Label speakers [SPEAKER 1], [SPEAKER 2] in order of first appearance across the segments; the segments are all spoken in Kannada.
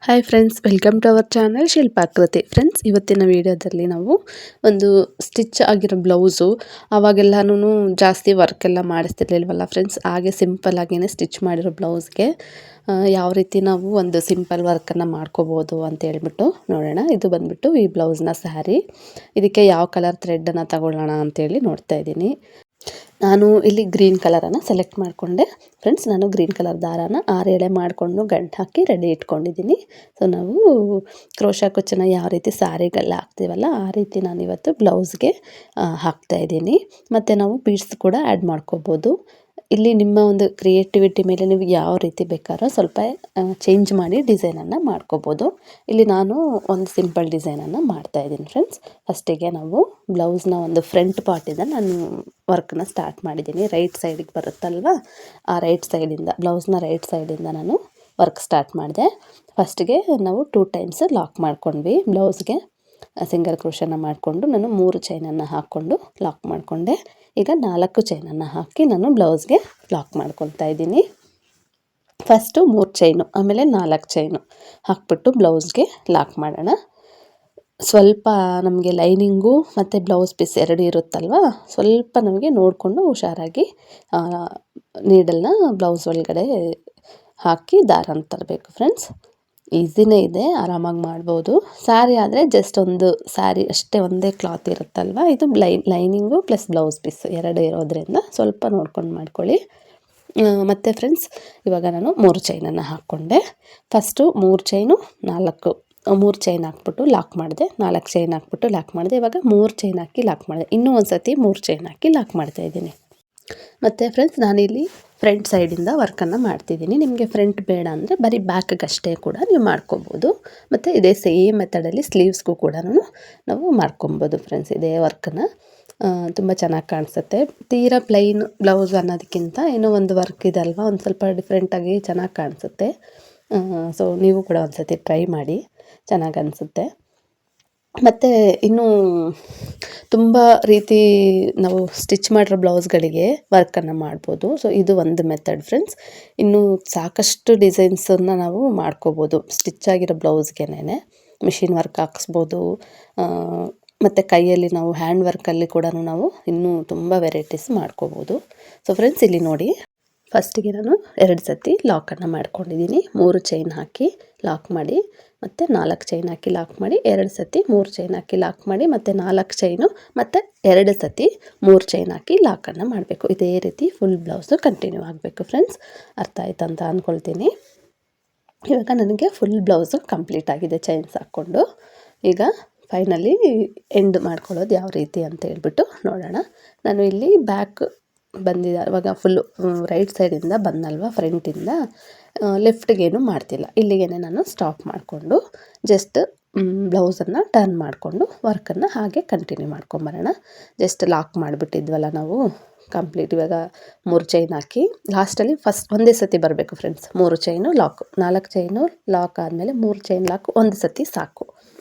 [SPEAKER 1] Hi friends, welcome to our channel Shilpakriti. Friends, ಇವತ್ತಿನ ವಿಡಿಯೋದಲ್ಲಿ ನಾವು ಒಂದು ಸ್ಟಿಚ್ ಆಗಿರೋ ಬ್ಲೌಸು, ಅವಾಗೆಲ್ಲನೂ ಜಾಸ್ತಿ ವರ್ಕೆಲ್ಲ ಮಾಡಿಸ್ತಿರ್ಲಿಲ್ವಲ್ಲ ಫ್ರೆಂಡ್ಸ್. ಹಾಗೆ ಸಿಂಪಲ್ ಆಗೇ ಸ್ಟಿಚ್ ಮಾಡಿರೋ ಬ್ಲೌಸ್ಗೆ ಯಾವ ರೀತಿ ನಾವು ಒಂದು ಸಿಂಪಲ್ ವರ್ಕನ್ನು ಮಾಡ್ಕೋಬೋದು ಅಂತ ಹೇಳ್ಬಿಟ್ಟು ನೋಡೋಣ. ಇದು ಬಂದುಬಿಟ್ಟು ಈ ಬ್ಲೌಸ್ನ ಸ್ಯಾರಿ. ಇದಕ್ಕೆ ಯಾವ ಕಲರ್ ಥ್ರೆಡನ್ನು ತಗೊಳ್ಳೋಣ ಅಂತೇಳಿ ನೋಡ್ತಾ ಇದ್ದೀನಿ. ನಾನು ಇಲ್ಲಿ ಗ್ರೀನ್ ಕಲರನ್ನು ಸೆಲೆಕ್ಟ್ ಮಾಡಿಕೊಂಡೆ ಫ್ರೆಂಡ್ಸ್. ನಾನು ಗ್ರೀನ್ ಕಲರ್ ದಾರಾನ 6 ಎಳೆ ಮಾಡಿಕೊಂಡು ಗಂಟು ಹಾಕಿ ರೆಡಿ ಇಟ್ಕೊಂಡಿದ್ದೀನಿ. ಸೊ ನಾವು ಕ್ರೋಶಾ ಕುಚ್ಚನ್ನು ಯಾವ ರೀತಿ ಸ್ಯಾರಿಗೆಲ್ಲ ಹಾಕ್ತೀವಲ್ಲ ಆ ರೀತಿ ನಾನಿವತ್ತು ಬ್ಲೌಸ್ಗೆ ಹಾಕ್ತಾಯಿದ್ದೀನಿ. ಮತ್ತು ನಾವು ಬೀಡ್ಸ್ ಕೂಡ ಆ್ಯಡ್ ಮಾಡ್ಕೋಬೋದು. ಇಲ್ಲಿ ನಿಮ್ಮ ಒಂದು ಕ್ರಿಯೇಟಿವಿಟಿ ಮೇಲೆ ನೀವು ಯಾವ ರೀತಿ ಬೇಕಾದ್ರೂ ಸ್ವಲ್ಪ ಚೇಂಜ್ ಮಾಡಿ ಡಿಸೈನನ್ನು ಮಾಡ್ಕೋಬೋದು. ಇಲ್ಲಿ ನಾನು ಒಂದು ಸಿಂಪಲ್ ಡಿಸೈನನ್ನು ಮಾಡ್ತಾಯಿದ್ದೀನಿ ಫ್ರೆಂಡ್ಸ್. ಫಸ್ಟಿಗೆ ನಾವು ಬ್ಲೌಸ್ನ ಒಂದು ಫ್ರಂಟ್ ಪಾರ್ಟಿಂದ ನಾನು ವರ್ಕನ್ನ ಸ್ಟಾರ್ಟ್ ಮಾಡಿದ್ದೀನಿ. ರೈಟ್ ಸೈಡಿಗೆ ಬರುತ್ತಲ್ವ, ಆ ರೈಟ್ ಸೈಡಿಂದ ಬ್ಲೌಸ್ನ ರೈಟ್ ಸೈಡಿಂದ ನಾನು ವರ್ಕ್ ಸ್ಟಾರ್ಟ್ ಮಾಡಿದೆ. ಫಸ್ಟಿಗೆ ನಾವು 2 ಟೈಮ್ಸ್ ಲಾಕ್ ಮಾಡ್ಕೊಂಡ್ವಿ ಬ್ಲೌಸ್ಗೆ. ಸಿಂಗಲ್ ಕ್ರೋಶನ ಮಾಡಿಕೊಂಡು ನಾನು 3 ಚೈನನ್ನು ಹಾಕ್ಕೊಂಡು ಲಾಕ್ ಮಾಡಿಕೊಂಡೆ. ಈಗ 4 ಚೈನನ್ನು ಹಾಕಿ ನಾನು ಬ್ಲೌಸ್ಗೆ ಲಾಕ್ ಮಾಡ್ಕೊಳ್ತಾ ಇದ್ದೀನಿ. ಫಸ್ಟು 3 ಚೈನು, ಆಮೇಲೆ 4 ಚೈನು ಹಾಕ್ಬಿಟ್ಟು ಬ್ಲೌಸ್ಗೆ ಲಾಕ್ ಮಾಡೋಣ. ಸ್ವಲ್ಪ ನಮಗೆ ಲೈನಿಂಗು ಮತ್ತು ಬ್ಲೌಸ್ ಪೀಸ್ 2 ಇರುತ್ತಲ್ವ, ಸ್ವಲ್ಪ ನಮಗೆ ನೋಡಿಕೊಂಡು ಹುಷಾರಾಗಿ ನೀಡಲ್ನ ಬ್ಲೌಸ್ ಒಳಗಡೆ ಹಾಕಿ ದಾರನ ತರಬೇಕು ಫ್ರೆಂಡ್ಸ್. ಈಸಿನೇ ಇದೆ, ಆರಾಮಾಗಿ ಮಾಡ್ಬೋದು. ಸ್ಯಾರಿ ಆದರೆ ಜಸ್ಟ್ ಒಂದು ಸ್ಯಾರಿ ಅಷ್ಟೇ, ಒಂದೇ ಕ್ಲಾತ್ ಇರುತ್ತಲ್ವ. ಇದು ಲೈನಿಂಗು ಪ್ಲಸ್ ಬ್ಲೌಸ್ ಪೀಸ್ 2 ಇರೋದ್ರಿಂದ ಸ್ವಲ್ಪ ನೋಡ್ಕೊಂಡು ಮಾಡ್ಕೊಳ್ಳಿ. ಮತ್ತು ಫ್ರೆಂಡ್ಸ್, ಇವಾಗ ನಾನು 3 ಚೈನನ್ನು ಹಾಕ್ಕೊಂಡೆ. ಫಸ್ಟು 3 ಚೈನು 3 ಚೈನ್ ಹಾಕ್ಬಿಟ್ಟು ಲಾಕ್ ಮಾಡಿದೆ, 4 ಚೈನ್ ಹಾಕ್ಬಿಟ್ಟು ಲಾಕ್ ಮಾಡಿದೆ. ಇವಾಗ 3 ಚೈನ್ ಹಾಕಿ ಲಾಕ್ ಮಾಡಿದೆ. ಇನ್ನೂ ಒಂದು ಸತಿ 3 ಚೈನ್ ಹಾಕಿ ಲಾಕ್ ಮಾಡ್ತಾಯಿದ್ದೀನಿ. ಮತ್ತು ಫ್ರೆಂಡ್ಸ್, ನಾನಿಲ್ಲಿ ಫ್ರಂಟ್ ಸೈಡಿಂದ ವರ್ಕನ್ನು ಮಾಡ್ತಿದ್ದೀನಿ. ನಿಮಗೆ ಫ್ರಂಟ್ ಬೇಡ ಅಂದರೆ ಬರೀ ಬ್ಯಾಕ್ಗಷ್ಟೇ ಕೂಡ ನೀವು ಮಾಡ್ಕೊಬೋದು. ಮತ್ತು ಇದೇ ಸೇಮ್ ಮೆಥಡಲ್ಲಿ ಸ್ಲೀವ್ಸ್ಗೂ ಕೂಡ ನಾವು ಮಾಡ್ಕೊಬೋದು ಫ್ರೆಂಡ್ಸ್. ಇದೇ ವರ್ಕನ್ನು ತುಂಬ ಚೆನ್ನಾಗಿ ಕಾಣಿಸುತ್ತೆ. ತೀರಾ ಪ್ಲೈನ್ ಬ್ಲೌಸ್ ಅನ್ನೋದಕ್ಕಿಂತ ಏನೋ ಒಂದು ವರ್ಕ್ ಇದೆ ಅಲ್ವಾ, ಒಂದು ಸ್ವಲ್ಪ ಡಿಫ್ರೆಂಟಾಗಿ ಚೆನ್ನಾಗಿ ಕಾಣಿಸುತ್ತೆ. ಸೊ ನೀವು ಕೂಡ ಒಂದು ಸತಿ ಟ್ರೈ ಮಾಡಿ, ಚೆನ್ನಾಗಿ ಅನಿಸುತ್ತೆ. ಮತ್ತು ಇನ್ನೂ ತುಂಬ ರೀತಿ ನಾವು ಸ್ಟಿಚ್ ಮಾಡಿರೋ ಬ್ಲೌಸ್ಗಳಿಗೆ ವರ್ಕನ್ನು ಮಾಡ್ಬೋದು. ಸೊ ಇದು ಒಂದು ಮೆಥಡ್ ಫ್ರೆಂಡ್ಸ್. ಇನ್ನೂ ಸಾಕಷ್ಟು ಡಿಸೈನ್ಸನ್ನು ನಾವು ಮಾಡ್ಕೋಬೋದು ಸ್ಟಿಚ್ ಆಗಿರೋ ಬ್ಲೌಸ್ಗೆನೇ. ಮಿಷಿನ್ ವರ್ಕ್ ಹಾಕಿಸ್ಬೋದು, ಮತ್ತು ಕೈಯಲ್ಲಿ ನಾವು ಹ್ಯಾಂಡ್ ವರ್ಕಲ್ಲಿ ಕೂಡ ನಾವು ಇನ್ನೂ ತುಂಬ ವೆರೈಟೀಸ್ ಮಾಡ್ಕೋಬೋದು. ಸೊ ಫ್ರೆಂಡ್ಸ್, ಇಲ್ಲಿ ನೋಡಿ, ಫಸ್ಟಿಗೆ ನಾನು 2 ಸತಿ ಲಾಕನ್ನು ಮಾಡ್ಕೊಂಡಿದ್ದೀನಿ. 3 ಚೈನ್ ಹಾಕಿ ಲಾಕ್ ಮಾಡಿ, ಮತ್ತು 4 ಚೈನ್ ಹಾಕಿ ಲಾಕ್ ಮಾಡಿ, 2 ಸತಿ 3 ಚೈನ್ ಹಾಕಿ ಲಾಕ್ ಮಾಡಿ, ಮತ್ತು 4 ಚೈನು ಮತ್ತು 2 ಸತಿ 3 ಚೈನ್ ಹಾಕಿ ಲಾಕನ್ನು ಮಾಡಬೇಕು. ಇದೇ ರೀತಿ ಫುಲ್ ಬ್ಲೌಸು ಕಂಟಿನ್ಯೂ ಆಗಬೇಕು ಫ್ರೆಂಡ್ಸ್. ಅರ್ಥ ಆಯ್ತು ಅಂತ ಅಂದ್ಕೊಳ್ತೀನಿ. ಇವಾಗ ನನಗೆ ಫುಲ್ ಬ್ಲೌಸು ಕಂಪ್ಲೀಟ್ ಆಗಿದೆ ಚೈನ್ಸ್ ಹಾಕ್ಕೊಂಡು. ಈಗ ಫೈನಲಿ ಎಂಡ್ ಮಾಡ್ಕೊಳ್ಳೋದು ಯಾವ ರೀತಿ ಅಂತ ಹೇಳ್ಬಿಟ್ಟು ನೋಡೋಣ. ನಾನು ಇಲ್ಲಿ ಬ್ಯಾಕ್ ಬಂದಿದೆ, ಇವಾಗ ಫುಲ್ಲು ರೈಟ್ ಸೈಡಿಂದ ಬಂದಲ್ವ, ಫ್ರಂಟಿಂದ ಲೆಫ್ಟ್ಗೇನು ಮಾಡ್ತಿಲ್ಲ. ಇಲ್ಲಿಗೇ ನಾನು ಸ್ಟಾಪ್ ಮಾಡಿಕೊಂಡು ಜಸ್ಟ್ ಬ್ಲೌಸನ್ನು ಟರ್ನ್ ಮಾಡಿಕೊಂಡು ವರ್ಕನ್ನು ಹಾಗೆ ಕಂಟಿನ್ಯೂ ಮಾಡ್ಕೊಂಬರೋಣ. ಜಸ್ಟ್ ಲಾಕ್ ಮಾಡಿಬಿಟ್ಟಿದ್ವಲ್ಲ ನಾವು ಕಂಪ್ಲೀಟ್. ಇವಾಗ 3 ಚೈನ್ ಹಾಕಿ ಲಾಸ್ಟಲ್ಲಿ ಫಸ್ಟ್ ಒಂದೇ ಸತಿ ಬರಬೇಕು ಫ್ರೆಂಡ್ಸ್. 3 ಚೈನು ಲಾಕು, 4 ಚೈನು ಲಾಕ್ ಆದಮೇಲೆ 3 ಚೈನ್ ಲಾಕು ಒಂದು ಸತಿ ಸಾಕು.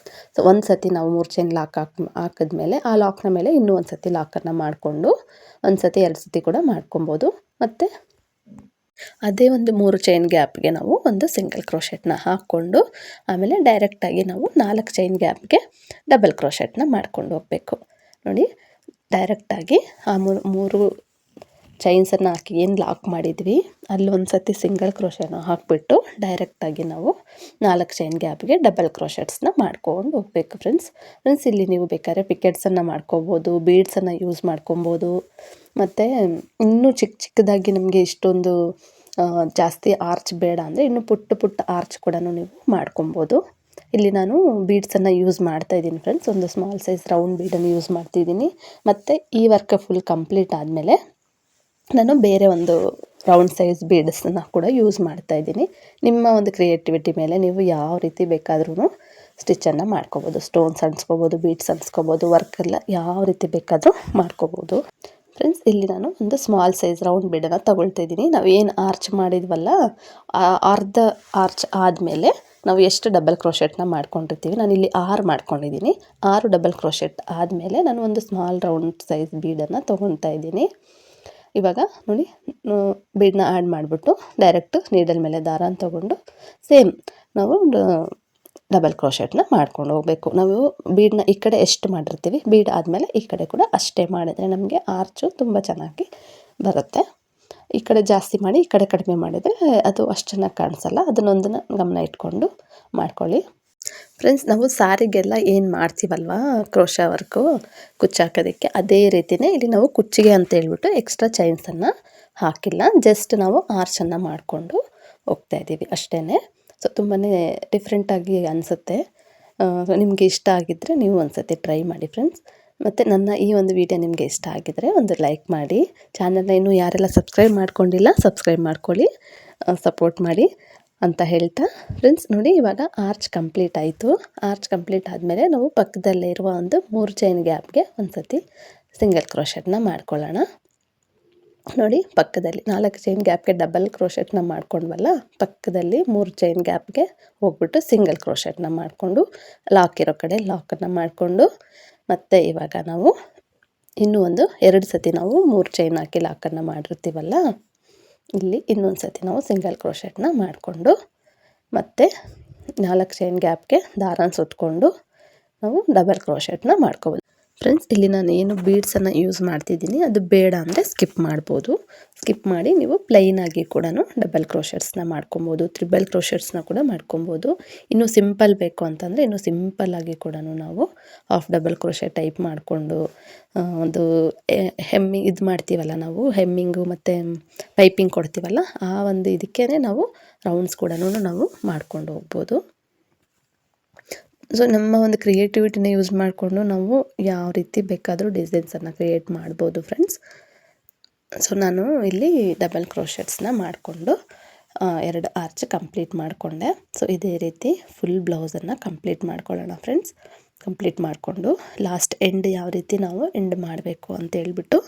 [SPEAKER 1] ಸೊ ಒಂದು ಸತಿ ನಾವು 3 ಚೈನ್ ಲಾಕ್ ಹಾಕಿದ್ಮೇಲೆ ಆ ಲಾಕ್ನ ಮೇಲೆ ಇನ್ನೂ ಒಂದು ಸತಿ ಲಾಕನ್ನು ಮಾಡಿಕೊಂಡು ಒಂದು ಸತಿ 2 ಸತಿ ಕೂಡ ಮಾಡ್ಕೊಬೋದು. ಮತ್ತು ಅದೇ ಒಂದು 3 ಚೈನ್ ಗ್ಯಾಪ್ಗೆ ನಾವು ಒಂದು ಸಿಂಗಲ್ ಕ್ರೋಶೆಟ್ನ ಹಾಕ್ಕೊಂಡು ಆಮೇಲೆ ಡೈರೆಕ್ಟಾಗಿ ನಾವು 4 ಚೈನ್ ಗ್ಯಾಪ್ಗೆ ಡಬಲ್ ಕ್ರೋಶೆಟ್ನ ಮಾಡ್ಕೊಂಡು ಹೋಗಬೇಕು. ನೋಡಿ, ಡೈರೆಕ್ಟಾಗಿ ಆ 3 ಚೈನ್ಸನ್ನು ಹಾಕಿ ಏನು ಲಾಕ್ ಮಾಡಿದ್ವಿ ಅಲ್ಲೊಂದು ಸತಿ ಸಿಂಗಲ್ ಕ್ರೋಶೆನ ಹಾಕಿಬಿಟ್ಟು ಡೈರೆಕ್ಟಾಗಿ ನಾವು 4 ಚೈನ್ ಗ್ಯಾಪ್ಗೆ ಡಬಲ್ ಕ್ರೋಶೆಟ್ಸ್ನ ಮಾಡ್ಕೊಂಡು ಹೋಗಬೇಕು ಫ್ರೆಂಡ್ಸ್. ಇಲ್ಲಿ ನೀವು ಬೇಕಾದ್ರೆ ಪಿಕೆಟ್ಸನ್ನು ಮಾಡ್ಕೋಬೋದು, ಬೀಡ್ಸನ್ನು ಯೂಸ್ ಮಾಡ್ಕೊಬೋದು. ಮತ್ತು ಇನ್ನೂ ಚಿಕ್ಕದಾಗಿ ನಮಗೆ ಇಷ್ಟೊಂದು ಜಾಸ್ತಿ ಆರ್ಚ್ ಬೇಡ ಅಂದರೆ ಇನ್ನೂ ಪುಟ್ಟ ಆರ್ಚ್ ಕೂಡ ನೀವು ಮಾಡ್ಕೊಬೋದು. ಇಲ್ಲಿ ನಾನು ಬೀಡ್ಸನ್ನು ಯೂಸ್ ಮಾಡ್ತಾಯಿದ್ದೀನಿ ಫ್ರೆಂಡ್ಸ್. ಒಂದು ಸ್ಮಾಲ್ ಸೈಜ್ ರೌಂಡ್ ಬೀಡನ್ನು ಯೂಸ್ ಮಾಡ್ತಿದ್ದೀನಿ. ಮತ್ತು ಈ ವರ್ಕ್ ಫುಲ್ ಕಂಪ್ಲೀಟ್ ಆದಮೇಲೆ ನಾನು ಬೇರೆ ಒಂದು ರೌಂಡ್ ಸೈಜ್ ಬೀಡ್ಸನ್ನು ಕೂಡ ಯೂಸ್ ಮಾಡ್ತಾಯಿದ್ದೀನಿ. ನಿಮ್ಮ ಒಂದು ಕ್ರಿಯೇಟಿವಿಟಿ ಮೇಲೆ ನೀವು ಯಾವ ರೀತಿ ಬೇಕಾದ್ರೂ ಸ್ಟಿಚ್ಚನ್ನು ಮಾಡ್ಕೋಬೋದು. ಸ್ಟೋನ್ಸ್ ಅಂಟಿಸ್ಕೋಬೋದು, ಬೀಡ್ಸ್ ಅಂಟಿಸ್ಕೋಬೋದು, ವರ್ಕೆಲ್ಲ ಯಾವ ರೀತಿ ಬೇಕಾದರೂ ಮಾಡ್ಕೋಬೋದು ಫ್ರೆಂಡ್ಸ್. ಇಲ್ಲಿ ನಾನು ಒಂದು ಸ್ಮಾಲ್ ಸೈಜ್ ರೌಂಡ್ ಬೀಡನ್ನು ತಗೊಳ್ತಾಯಿದ್ದೀನಿ. ನಾವು ಏನು ಆರ್ಚ್ ಮಾಡಿದ್ವಲ್ಲ, ಅರ್ಧ ಆರ್ಚ್ ಆದಮೇಲೆ ನಾವು ಎಷ್ಟು ಡಬಲ್ ಕ್ರೋಶೆಟ್ನ ಮಾಡ್ಕೊಂಡಿರ್ತೀವಿ, ನಾನಿಲ್ಲಿ 6 ಮಾಡ್ಕೊಂಡಿದ್ದೀನಿ. 6 ಡಬಲ್ ಕ್ರೋಶೆಟ್ ಆದಮೇಲೆ ನಾನು ಒಂದು ಸ್ಮಾಲ್ ರೌಂಡ್ ಸೈಜ್ ಬೀಡನ್ನು ತೊಗೊತಾ ಇದ್ದೀನಿ. ಇವಾಗ ನೋಡಿ, ಬೀಡನ್ನ ಆ್ಯಡ್ ಮಾಡಿಬಿಟ್ಟು ಡೈರೆಕ್ಟ್ ನೀಡಲ್ ಮೇಲೆ ದಾರನ ತೊಗೊಂಡು ಸೇಮ್ ನಾವು ಡಬಲ್ ಕ್ರೋಶೆಟ್ನ ಮಾಡ್ಕೊಂಡು ಹೋಗಬೇಕು. ನಾವು ಬೀಡನ್ನ ಈ ಕಡೆ ಎಷ್ಟು ಮಾಡಿರ್ತೀವಿ, ಬೀಡ್ ಆದಮೇಲೆ ಈ ಕಡೆ ಕೂಡ ಅಷ್ಟೇ ಮಾಡಿದರೆ ನಮಗೆ ಆರ್ಚು ತುಂಬ ಚೆನ್ನಾಗಿ ಬರುತ್ತೆ. ಈ ಕಡೆ ಜಾಸ್ತಿ ಮಾಡಿ ಈ ಕಡೆ ಕಡಿಮೆ ಮಾಡಿದರೆ ಅದು ಅಷ್ಟು ಚೆನ್ನಾಗಿ ಕಾಣಿಸಲ್ಲ. ಅದನ್ನೊಂದನ್ನು ಗಮನ ಇಟ್ಕೊಂಡು ಮಾಡ್ಕೊಳ್ಳಿ ಫ್ರೆಂಡ್ಸ್. ನಾವು ಸಾರಿಗೆಲ್ಲ ಏನು ಮಾಡ್ತೀವಲ್ವ ಕ್ರೋಶಾ ವರ್ಕು ಕುಚ್ಚಾಕೋದಕ್ಕೆ, ಅದೇ ರೀತಿಯೇ ಇಲ್ಲಿ ನಾವು ಕುಚ್ಚಿಗೆ ಅಂತ ಹೇಳ್ಬಿಟ್ಟು ಎಕ್ಸ್ಟ್ರಾ ಚೈನ್ಸನ್ನು ಹಾಕಿಲ್ಲ. ಜಸ್ಟ್ ನಾವು ಆರ್ಚನ್ನು ಮಾಡಿಕೊಂಡು ಹೋಗ್ತಾಯಿದ್ದೀವಿ ಅಷ್ಟೇ. ಸೊ ತುಂಬಾ ಡಿಫ್ರೆಂಟಾಗಿ ಅನಿಸುತ್ತೆ. ನಿಮಗೆ ಇಷ್ಟ ಆಗಿದ್ದರೆ ನೀವು ಒಂದು ಸತಿ ಟ್ರೈ ಮಾಡಿ ಫ್ರೆಂಡ್ಸ್. ಮತ್ತು ನನ್ನ ಈ ಒಂದು ವಿಡಿಯೋ ನಿಮಗೆ ಇಷ್ಟ ಆಗಿದ್ದರೆ ಒಂದು ಲೈಕ್ ಮಾಡಿ. ಚಾನಲ್ನ ಇನ್ನೂ ಯಾರೆಲ್ಲ ಸಬ್ಸ್ಕ್ರೈಬ್ ಮಾಡ್ಕೊಂಡಿಲ್ಲ ಸಬ್ಸ್ಕ್ರೈಬ್ ಮಾಡ್ಕೊಳ್ಳಿ, ಸಪೋರ್ಟ್ ಮಾಡಿ ಅಂತ ಹೇಳ್ತಾ ಫ್ರೆಂಡ್ಸ್ ನೋಡಿ, ಇವಾಗ ಆರ್ಚ್ ಕಂಪ್ಲೀಟ್ ಆಯಿತು. ಆರ್ಚ್ ಕಂಪ್ಲೀಟ್ ಆದಮೇಲೆ ನಾವು ಪಕ್ಕದಲ್ಲೇ ಇರುವ ಒಂದು 3 ಚೈನ್ ಗ್ಯಾಪ್ಗೆ ಒಂದು ಸತಿ ಸಿಂಗಲ್ ಕ್ರೋಶೆಟ್ನ ಮಾಡ್ಕೊಳ್ಳೋಣ. ನೋಡಿ ಪಕ್ಕದಲ್ಲಿ 4 ಚೈನ್ ಗ್ಯಾಪ್ಗೆ ಡಬಲ್ ಕ್ರೋಶೆಟ್ನ ಮಾಡ್ಕೊಂಡ್ವಲ್ಲ, ಪಕ್ಕದಲ್ಲಿ 3 ಚೈನ್ ಗ್ಯಾಪ್ಗೆ ಹೋಗ್ಬಿಟ್ಟು ಸಿಂಗಲ್ ಕ್ರೋಶೆಟ್ನ ಮಾಡಿಕೊಂಡು ಲಾಕ್ ಇರೋ ಕಡೆ ಲಾಕನ್ನು ಮಾಡಿಕೊಂಡು, ಮತ್ತು ಇವಾಗ ನಾವು ಇನ್ನೂ ಒಂದು 2 ಸತಿ ನಾವು 3 ಚೈನ್ ಹಾಕಿ ಲಾಕನ್ನು ಮಾಡಿರ್ತೀವಲ್ಲ, ಇಲ್ಲಿ ಇನ್ನೊಂದು ಸತಿ ನಾವು ಸಿಂಗಲ್ ಕ್ರೋಶೆಟ್ನ ಮಾಡಿಕೊಂಡು ಮತ್ತು 4 ಚೈನ್ ಗ್ಯಾಪ್ಗೆ ದಾರನ ಸುತ್ತಕೊಂಡು ನಾವು ಡಬಲ್ ಕ್ರೋಶೆಟ್ನ ಮಾಡ್ಕೋಬೋದು ಫ್ರೆಂಡ್ಸ್. ಇಲ್ಲಿ ನಾನು ಏನು ಬೀಡ್ಸನ್ನು ಯೂಸ್ ಮಾಡ್ತಿದ್ದೀನಿ ಅದು ಬೇಡ ಅಂದರೆ ಸ್ಕಿಪ್ ಮಾಡ್ಬೋದು. ಸ್ಕಿಪ್ ಮಾಡಿ ನೀವು ಪ್ಲೈನಾಗಿ ಕೂಡ ಡಬಲ್ ಕ್ರೋಶೆಟ್ಸ್ನ ಮಾಡ್ಕೊಬೋದು, ತ್ರಿಬಲ್ ಕ್ರೋಶೆಟ್ಸ್ನ ಕೂಡ ಮಾಡ್ಕೊಬೋದು. ಇನ್ನೂ ಸಿಂಪಲ್ ಬೇಕು ಅಂತಂದರೆ ಇನ್ನೂ ಸಿಂಪಲ್ಲಾಗಿ ಕೂಡ ನಾವು ಹಾಫ್ ಡಬಲ್ ಕ್ರೋಶೆಟ್ ಟೈಪ್ ಮಾಡಿಕೊಂಡು ಒಂದು ಇದು ಮಾಡ್ತೀವಲ್ಲ ನಾವು ಹೆಮ್ಮಿಂಗು ಮತ್ತು ಪೈಪಿಂಗ್ ಕೊಡ್ತೀವಲ್ಲ, ಆ ಒಂದು ಇದಕ್ಕೇ ನಾವು ರೌಂಡ್ಸ್ ಕೂಡ ನಾವು ಮಾಡ್ಕೊಂಡು ಹೋಗ್ಬೋದು. ಸೊ ನಮ್ಮ ಒಂದು ಕ್ರಿಯೇಟಿವಿಟಿನ ಯೂಸ್ ಮಾಡಿಕೊಂಡು ನಾವು ಯಾವ ರೀತಿ ಬೇಕಾದರೂ ಡಿಸೈನ್ಸನ್ನು ಕ್ರಿಯೇಟ್ ಮಾಡ್ಬೋದು ಫ್ರೆಂಡ್ಸ್. ಸೊ ನಾನು ಇಲ್ಲಿ ಡಬಲ್ ಕ್ರೋಶೆಟ್ಸ್ನ ಮಾಡಿಕೊಂಡು 2 ಆರ್ಚ್ ಕಂಪ್ಲೀಟ್ ಮಾಡಿಕೊಂಡೆ. ಸೊ ಇದೇ ರೀತಿ ಫುಲ್ ಬ್ಲೌಸನ್ನು ಕಂಪ್ಲೀಟ್ ಮಾಡ್ಕೊಳ್ಳೋಣ ಫ್ರೆಂಡ್ಸ್. ಕಂಪ್ಲೀಟ್ ಮಾಡಿಕೊಂಡು ಲಾಸ್ಟ್ ಎಂಡ್ ಯಾವ ರೀತಿ ನಾವು ಎಂಡ್ ಮಾಡಬೇಕು ಅಂತ ಹೇಳ್ಬಿಟ್ಟು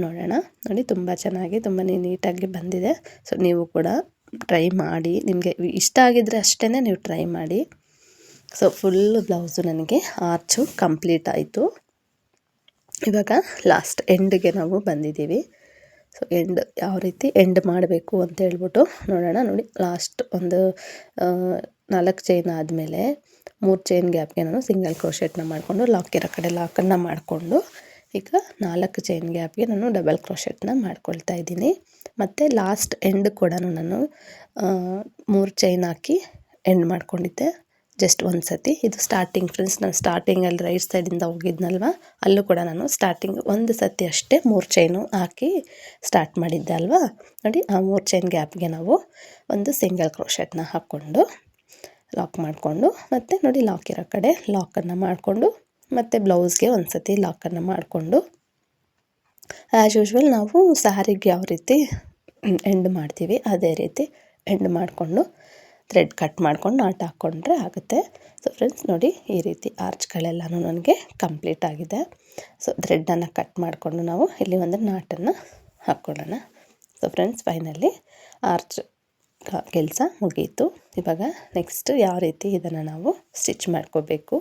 [SPEAKER 1] ನೋಡೋಣ. ನೋಡಿ ತುಂಬ ಚೆನ್ನಾಗಿ ತುಂಬಾ ನೀಟಾಗಿ ಬಂದಿದೆ. ಸೊ ನೀವು ಕೂಡ ಟ್ರೈ ಮಾಡಿ, ನಿಮಗೆ ಇಷ್ಟ ಆಗಿದ್ದರೆ ಅಷ್ಟೇ ನೀವು ಟ್ರೈ ಮಾಡಿ. ಸೊ ಫುಲ್ ಬ್ಲೌಸು ನನಗೆ ಆರ್ಚು ಕಂಪ್ಲೀಟ್ ಆಯಿತು. ಇವಾಗ ಲಾಸ್ಟ್ ಎಂಡ್ಗೆ ನಾವು ಬಂದಿದ್ದೀವಿ. ಸೊ ಎಂಡ್ ಯಾವ ರೀತಿ ಎಂಡ್ ಮಾಡಬೇಕು ಅಂತ ಹೇಳ್ಬಿಟ್ಟು ನೋಡೋಣ. ನೋಡಿ ಲಾಸ್ಟ್ ಒಂದು 4 ಚೈನ್ ಆದಮೇಲೆ 3 ಚೈನ್ ಗ್ಯಾಪ್ಗೆ ನಾನು ಸಿಂಗಲ್ ಕ್ರೋಶೆಟ್ನ ಮಾಡಿಕೊಂಡು ಲಾಕ್ ಇರೋ ಕಡೆ ಲಾಕನ್ನು ಮಾಡಿಕೊಂಡು ಈಗ 4 ಚೈನ್ ಗ್ಯಾಪ್ಗೆ ನಾನು ಡಬಲ್ ಕ್ರೋಶೆಟ್ನ ಮಾಡ್ಕೊಳ್ತಾ ಇದ್ದೀನಿ. ಮತ್ತು ಲಾಸ್ಟ್ ಎಂಡ್ ಕೂಡ ನಾನು 3 ಚೈನ್ ಹಾಕಿ ಎಂಡ್ ಮಾಡ್ಕೊಂಡಿದ್ದೆ ಜಸ್ಟ್ ಒಂದು ಸತಿ. ಇದು ಸ್ಟಾರ್ಟಿಂಗ್ ಫ್ರೆಂಡ್ಸ್, ನಾನು ಸ್ಟಾರ್ಟಿಂಗಲ್ಲಿ ರೈಟ್ ಸೈಡಿಂದ ಹೋಗಿದ್ನಲ್ವ, ಅಲ್ಲೂ ಕೂಡ ನಾನು ಸ್ಟಾರ್ಟಿಂಗ್ ಒಂದು ಸತಿ ಅಷ್ಟೇ 3 ಚೈನು ಹಾಕಿ ಸ್ಟಾರ್ಟ್ ಮಾಡಿದ್ದೆ ಅಲ್ವಾ. ನೋಡಿ ಆ 3 ಚೈನ್ ಗ್ಯಾಪ್ಗೆ ನಾವು ಒಂದು ಸಿಂಗಲ್ ಕ್ರೋಶೆಟ್ನ ಹಾಕ್ಕೊಂಡು ಲಾಕ್ ಮಾಡಿಕೊಂಡು, ಮತ್ತು ನೋಡಿ ಲಾಕ್ ಇರೋ ಕಡೆ ಲಾಕನ್ನು ಮಾಡಿಕೊಂಡು, ಮತ್ತು ಬ್ಲೌಸ್ಗೆ ಒಂದು ಸತಿ ಲಾಕನ್ನು ಮಾಡಿಕೊಂಡು, ಆ್ಯಸ್ ಯೂಶ್ವಲ್ ನಾವು ಸ್ಯಾರಿಗೆ ಯಾವ ರೀತಿ ಎಂಡ್ ಮಾಡ್ತೀವಿ ಅದೇ ರೀತಿ ಎಂಡ್ ಮಾಡಿಕೊಂಡು ಥ್ರೆಡ್ ಕಟ್ ಮಾಡ್ಕೊಂಡು ನಾಟ್ ಹಾಕ್ಕೊಂಡ್ರೆ ಆಗುತ್ತೆ. ಸೊ ಫ್ರೆಂಡ್ಸ್ ನೋಡಿ ಈ ರೀತಿ ಆರ್ಚ್ಗಳೆಲ್ಲನೂ ನನಗೆ ಕಂಪ್ಲೀಟ್ ಆಗಿದೆ. ಸೊ ಥ್ರೆಡ್ಡನ್ನು ಕಟ್ ಮಾಡಿಕೊಂಡು ನಾವು ಇಲ್ಲಿ ಒಂದು ನಾಟನ್ನು ಹಾಕ್ಕೊಳ್ಳೋಣ. ಸೊ ಫ್ರೆಂಡ್ಸ್ ಫೈನಲಿ ಆರ್ಚ್ ಕೆಲಸ ಮುಗೀತು. ಇವಾಗ ನೆಕ್ಸ್ಟ್ ಯಾವ ರೀತಿ ಇದನ್ನು ನಾವು ಸ್ಟಿಚ್ ಮಾಡ್ಕೋಬೇಕು,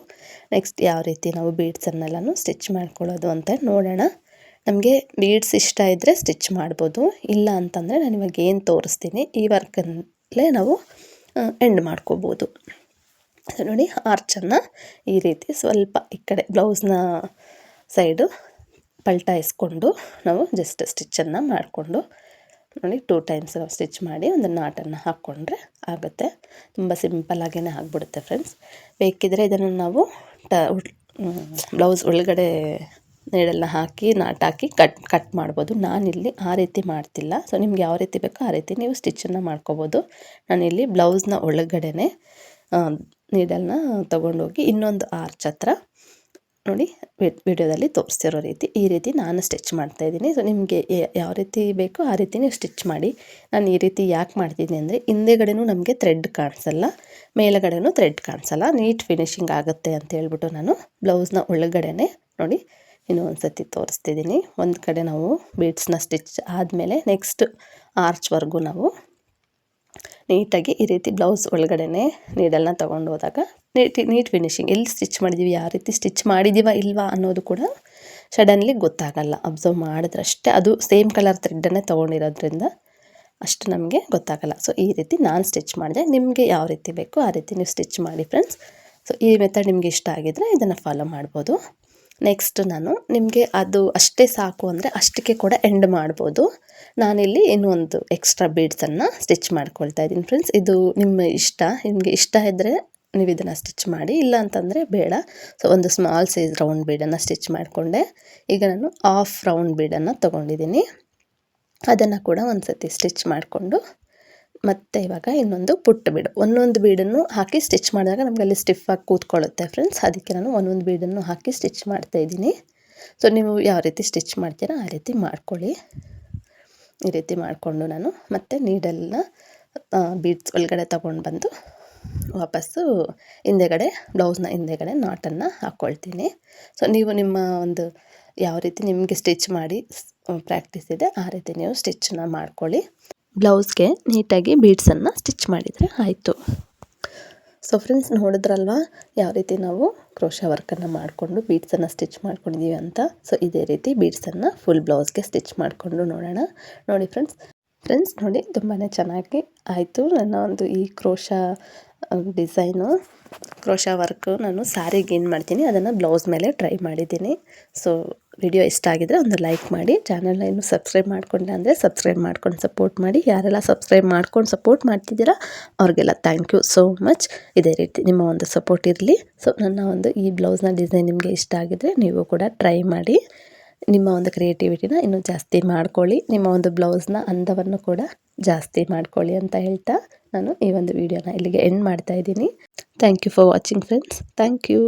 [SPEAKER 1] ನೆಕ್ಸ್ಟ್ ಯಾವ ರೀತಿ ನಾವು ಬೀಡ್ಸನ್ನೆಲ್ಲನೂ ಸ್ಟಿಚ್ ಮಾಡ್ಕೊಳ್ಳೋದು ಅಂತ ನೋಡೋಣ. ನಮಗೆ ಬೀಡ್ಸ್ ಇಷ್ಟ ಇದ್ದರೆ ಸ್ಟಿಚ್ ಮಾಡ್ಬೋದು, ಇಲ್ಲ ಅಂತಂದರೆ ನಾನು ಇವಾಗ ಏನು ತೋರಿಸ್ತೀನಿ ಈ ವರ್ಕಲ್ಲೇ ನಾವು ಎಂಡ್ ಮಾಡ್ಕೋಬೋದು. ನೋಡಿ ಆರ್ಚನ್ನು ಈ ರೀತಿ ಸ್ವಲ್ಪ ಈ ಕಡೆ ಬ್ಲೌಸ್ನ ಸೈಡು ಪಲ್ಟಾಯಿಸ್ಕೊಂಡು ನಾವು ಜಸ್ಟ್ ಸ್ಟಿಚ್ಚನ್ನು ಮಾಡಿಕೊಂಡು ನೋಡಿ 2 ಟೈಮ್ಸ್ ಸ್ಟಿಚ್ ಮಾಡಿ ಒಂದು ನಾಟನ್ನು ಹಾಕ್ಕೊಂಡ್ರೆ ಆಗುತ್ತೆ. ತುಂಬ ಸಿಂಪಲ್ಲಾಗೇ ಆಗಿಬಿಡುತ್ತೆ ಫ್ರೆಂಡ್ಸ್. ಬೇಕಿದ್ದರೆ ಇದನ್ನು ನಾವು ಬ್ಲೌಸ್ ಒಳಗಡೆ ನೀಡಲ್ನ ಹಾಕಿ ನಾಟ್ ಹಾಕಿ ಕಟ್ ಮಾಡ್ಬೋದು. ನಾನಿಲ್ಲಿ ಆ ರೀತಿ ಮಾಡ್ತಿಲ್ಲ. ಸೊ ನಿಮ್ಗೆ ಯಾವ ರೀತಿ ಬೇಕೋ ಆ ರೀತಿ ನೀವು ಸ್ಟಿಚ್ಚನ್ನು ಮಾಡ್ಕೋಬೋದು. ನಾನಿಲ್ಲಿ ಬ್ಲೌಸ್ನ ಒಳಗಡೆನೆ ನೀಡಲ್ನ ತೊಗೊಂಡೋಗಿ ಇನ್ನೊಂದು ಆರ್ಚ್ ಹತ್ರ ನೋಡಿ ವಿಡಿಯೋದಲ್ಲಿ ತೋರಿಸ್ತಿರೋ ರೀತಿ ಈ ರೀತಿ ನಾನು ಸ್ಟಿಚ್ ಮಾಡ್ತಾಯಿದ್ದೀನಿ. ಸೊ ನಿಮಗೆ ಯಾವ ರೀತಿ ಬೇಕೋ ಆ ರೀತಿ ನೀವು ಸ್ಟಿಚ್ ಮಾಡಿ. ನಾನು ಈ ರೀತಿ ಯಾಕೆ ಮಾಡ್ತಿದ್ದೀನಿ ಅಂದರೆ ಹಿಂದೆಗಡೆನೂ ನಮಗೆ ಥ್ರೆಡ್ ಕಾಣಿಸಲ್ಲ, ಮೇಲುಗಡೆನೂ ಥ್ರೆಡ್ ಕಾಣಿಸಲ್ಲ, ನೀಟ್ ಫಿನಿಶಿಂಗ್ ಆಗುತ್ತೆ ಅಂತ ಹೇಳ್ಬಿಟ್ಟು ನಾನು ಬ್ಲೌಸ್ನ ಒಳಗಡೆನೆ ನೋಡಿ ಇನ್ನೂ ಒಂದು ಸತಿ ತೋರಿಸ್ತಿದ್ದೀನಿ. ಒಂದು ಕಡೆ ನಾವು ಬೀಡ್ಸ್ನ ಸ್ಟಿಚ್ ಆದಮೇಲೆ ನೆಕ್ಸ್ಟ್ ಆರ್ಚ್ವರೆಗೂ ನಾವು ನೀಟಾಗಿ ಈ ರೀತಿ ಬ್ಲೌಸ್ ಒಳಗಡೆನೆ ನೀಡಲ್ನ ತೊಗೊಂಡು ಹೋದಾಗ ನೀಟ್ ಫಿನಿಶಿಂಗ್ ಎಲ್ಲಿ ಸ್ಟಿಚ್ ಮಾಡಿದ್ದೀವಿ, ಯಾವ ರೀತಿ ಸ್ಟಿಚ್ ಮಾಡಿದ್ದೀವ ಇಲ್ವಾ ಅನ್ನೋದು ಕೂಡ ಸಡನ್ಲಿ ಗೊತ್ತಾಗಲ್ಲ. ಅಬ್ಸರ್ವ್ ಮಾಡಿದ್ರಷ್ಟೇ, ಅದು ಸೇಮ್ ಕಲರ್ ಥ್ರೆಡ್ಡನ್ನೇ ತೊಗೊಂಡಿರೋದ್ರಿಂದ ಅಷ್ಟು ನಮಗೆ ಗೊತ್ತಾಗಲ್ಲ. ಸೊ ಈ ರೀತಿ ನಾನು ಸ್ಟಿಚ್ ಮಾಡಿದೆ. ನಿಮಗೆ ಯಾವ ರೀತಿ ಬೇಕೋ ಆ ರೀತಿ ನೀವು ಸ್ಟಿಚ್ ಮಾಡಿ ಫ್ರೆಂಡ್ಸ್. ಸೊ ಈ ಮೆಥಡ್ ನಿಮಗೆ ಇಷ್ಟ ಆಗಿದ್ದರೆ ಇದನ್ನು ಫಾಲೋ ಮಾಡ್ಬೋದು. ನೆಕ್ಸ್ಟ್ ನಾನು ನಿಮಗೆ ಅದು ಅಷ್ಟೇ ಸಾಕು ಅಂದರೆ ಅಷ್ಟಕ್ಕೆ ಕೂಡ ಎಂಡ್ ಮಾಡ್ಬೋದು. ನಾನಿಲ್ಲಿ ಇನ್ನೂ ಒಂದು ಎಕ್ಸ್ಟ್ರಾ ಬೀಡ್ಸನ್ನು ಸ್ಟಿಚ್ ಮಾಡ್ಕೊಳ್ತಾ ಇದ್ದೀನಿ ಫ್ರೆಂಡ್ಸ್. ಇದು ನಿಮ್ಮ ಇಷ್ಟ, ನಿಮಗೆ ಇಷ್ಟ ಇದ್ದರೆ ನೀವು ಇದನ್ನು ಸ್ಟಿಚ್ ಮಾಡಿ, ಇಲ್ಲ ಅಂತಂದರೆ ಬೇಡ. ಸೊ ಒಂದು ಸ್ಮಾಲ್ ಸೈಜ್ ರೌಂಡ್ ಬೀಡನ್ನು ಸ್ಟಿಚ್ ಮಾಡಿಕೊಂಡೆ. ಈಗ ನಾನು ಹಾಫ್ ರೌಂಡ್ ಬೀಡನ್ನು ತೊಗೊಂಡಿದ್ದೀನಿ. ಅದನ್ನು ಕೂಡ ಒಂದು ಸತಿ ಸ್ಟಿಚ್ ಮಾಡಿಕೊಂಡು ಮತ್ತು ಇವಾಗ ಇನ್ನೊಂದು ಪುಟ್ಟ ಬೀಡು, ಒಂದೊಂದು ಬೀಡನ್ನು ಹಾಕಿ ಸ್ಟಿಚ್ ಮಾಡಿದಾಗ ನಮಗೆ ಅಲ್ಲಿ ಸ್ಟಿಫಾಗಿ ಕೂತ್ಕೊಳ್ಳುತ್ತೆ ಫ್ರೆಂಡ್ಸ್. ಅದಕ್ಕೆ ನಾನು ಒಂದೊಂದು ಬೀಡನ್ನು ಹಾಕಿ ಸ್ಟಿಚ್ ಮಾಡ್ತಾಯಿದ್ದೀನಿ. ಸೊ ನೀವು ಯಾವ ರೀತಿ ಸ್ಟಿಚ್ ಮಾಡ್ತೀರಾ ಆ ರೀತಿ ಮಾಡ್ಕೊಳ್ಳಿ. ಈ ರೀತಿ ಮಾಡಿಕೊಂಡು ನಾನು ಮತ್ತೆ ನೀಡಲ್ನ ಬೀಡ್ಸ್ ಒಳಗಡೆ ತೊಗೊಂಡು ಬಂದು ವಾಪಸ್ಸು ಹಿಂದೆಗಡೆ ಬ್ಲೌಸ್ನ ಹಿಂದೆಗಡೆ ನಾಟನ್ನು ಹಾಕ್ಕೊಳ್ತೀನಿ. ಸೊ ನೀವು ನಿಮ್ಮ ಒಂದು ಯಾವ ರೀತಿ ನಿಮಗೆ ಸ್ಟಿಚ್ ಮಾಡಿ ಪ್ರಾಕ್ಟೀಸ್ ಇದೆ ಆ ರೀತಿ ನೀವು ಸ್ಟಿಚ್ಚನ್ನ ಮಾಡ್ಕೊಳ್ಳಿ. ಬ್ಲೌಸ್ಗೆ ನೀಟಾಗಿ ಬೀಡ್ಸನ್ನು ಸ್ಟಿಚ್ ಮಾಡಿದರೆ ಆಯಿತು. ಸೊ ಫ್ರೆಂಡ್ಸ್ ನೋಡಿದ್ರಲ್ವ ಯಾವ ರೀತಿ ನಾವು ಕ್ರೋಶಾ ವರ್ಕನ್ನು ಮಾಡಿಕೊಂಡು ಬೀಡ್ಸನ್ನು ಸ್ಟಿಚ್ ಮಾಡ್ಕೊಂಡಿದ್ದೀವಿ ಅಂತ. ಸೊ ಇದೇ ರೀತಿ ಬೀಡ್ಸನ್ನು ಫುಲ್ ಬ್ಲೌಸ್ಗೆ ಸ್ಟಿಚ್ ಮಾಡಿಕೊಂಡು ನೋಡೋಣ. ನೋಡಿ ಫ್ರೆಂಡ್ಸ್ ನೋಡಿ ತುಂಬಾ ಚೆನ್ನಾಗಿ ಆಯಿತು. ನನ್ನ ಒಂದು ಈ ಕ್ರೋಶಾ ಡಿಸೈನು ಕ್ರೋಶಾ ವರ್ಕು ನಾನು ಸ್ಯಾರಿಗೆ ಏನು ಮಾಡ್ತೀನಿ ಅದನ್ನು ಬ್ಲೌಸ್ ಮೇಲೆ ಟ್ರೈ ಮಾಡಿದ್ದೀನಿ. ಸೊ ವಿಡಿಯೋ ಇಷ್ಟ ಆಗಿದರೆ ಒಂದು ಲೈಕ್ ಮಾಡಿ, ಚಾನಲ್ನ ಇನ್ನೂ ಸಬ್ಸ್ಕ್ರೈಬ್ ಮಾಡ್ಕೊಂಡೆ ಅಂದರೆ ಸಬ್ಸ್ಕ್ರೈಬ್ ಮಾಡ್ಕೊಂಡು ಸಪೋರ್ಟ್ ಮಾಡಿ. ಯಾರೆಲ್ಲ ಸಬ್ಸ್ಕ್ರೈಬ್ ಮಾಡ್ಕೊಂಡು ಸಪೋರ್ಟ್ ಮಾಡ್ತಿದ್ದೀರಾ ಅವ್ರಿಗೆಲ್ಲ ಥ್ಯಾಂಕ್ ಯು ಸೋ ಮಚ್. ಇದೇ ರೀತಿ ನಿಮ್ಮ ಒಂದು ಸಪೋರ್ಟ್ ಇರಲಿ. ಸೊ ನನ್ನ ಒಂದು ಈ ಬ್ಲೌಸ್ನ ಡಿಸೈನ್ ನಿಮಗೆ ಇಷ್ಟ ಆಗಿದರೆ ನೀವು ಕೂಡ ಟ್ರೈ ಮಾಡಿ. ನಿಮ್ಮ ಒಂದು ಕ್ರಿಯೇಟಿವಿಟಿನ ಇನ್ನೂ ಜಾಸ್ತಿ ಮಾಡ್ಕೊಳ್ಳಿ. ನಿಮ್ಮ ಒಂದು ಬ್ಲೌಸ್ನ ಅಂದವನ್ನು ಕೂಡ ಜಾಸ್ತಿ ಮಾಡ್ಕೊಳ್ಳಿ ಅಂತ ಹೇಳ್ತಾ ನಾನು ಈ ಒಂದು ವಿಡಿಯೋನ ಇಲ್ಲಿಗೆ ಎಂಡ್ ಮಾಡ್ತಾ ಇದ್ದೀನಿ. Thank you for watching friends. Thank you.